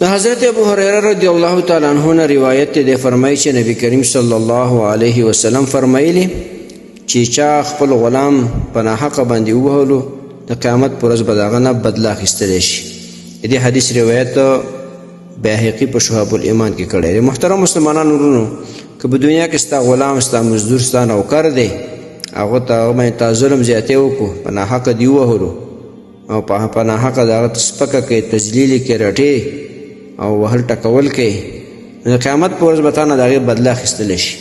حضرت ابو هريره رضی الله تعالی عنہ نے روایت ده فرمایي چې نبی کریم صلی الله علیه وسلم فرمایلی چې چا خپل غلام په ناحق باندې وهلو د قیامت پر ورځ به د هغه نه بدله اخیستلی شي. دې حدیث روایت بیهقي په شهاب الایمان کې کړی دی. محترم مسلمانانو ورونو، که په دنیا کې ستا غلام، ستا مزدور، ستا نوکر دی، هغه ته هغه باندې تا ظلم زیاتی وکړو، په ناحقه دې ووهلو او په ناحقه د هغه ته سپکه کوې، تذلیل یې کوې، رټې او وهل ټکول کوي، نو د قیامت په ورځ به تا نه د هغې بدله اخیستلی شي.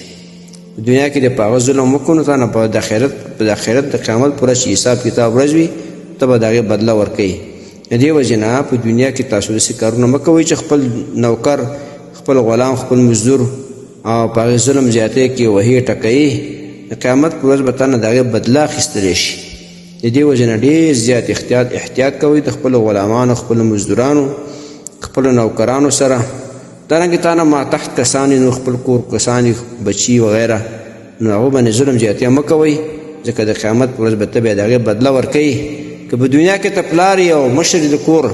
په دنیا کې د په هغه ظلم وکړو نو تا نه په د آخرت د قیامت په ورځ چې حساب کتاب ورځ وي ته به د هغې بدله ورکوي. د دې وجې نه په دنیا کې تاسو داسې کارونه مه کوئ چې خپل نوکر، خپل غلام، خپل مزدور او په هغې ظلم زیاتی کوي، وهي ټکوي، د قیامت په ورځ به تا نه د هغې بدله اخیستلی شي. د دې وجې نه ډېر زیات احتیاط کوئ د خپلو غلامانو، خپلو مزدورانو، خپلو نوکرانو سره. دارنګې تا نه ما تحت کسان نو خپل کور کسان، بچي وغیره، نو هغو باندې ظلم زیاتي مه کوئ، ځکه د قیامت په ورځ به ته بیا د هغې بدله ورکوي. که په دنیا کې ته پلار یې او مشر د کور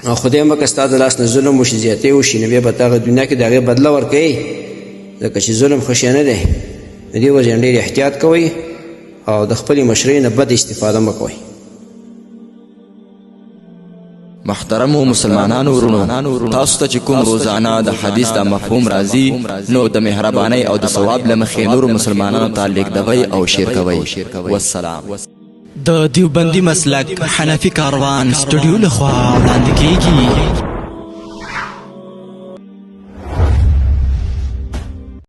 او خدای مکه ستا د لاس نه ظلم وشي، زیاتی وشي، نو بیا به ته هغه دنیا کې د هغې بدله ورکوي، ځکه چې ظلم ښه شی نه دی. د دې وجې ډېر احتیاط کوئ او د خپلې مشرۍ نه بد استفاده مه کوئ. محترمو مسلمانانو ورونو، تاسو ته چې کوم روزانه د حدیث د مفهوم راځي، نو د مهربانۍ او د ثواب له مخې نورو مسلمانانو ته لیږدوئ او شیر کوئ. والسلام. د دیوبندي مسلک حنفي کاروان سټوډیو لخوا وړاندې کیږي.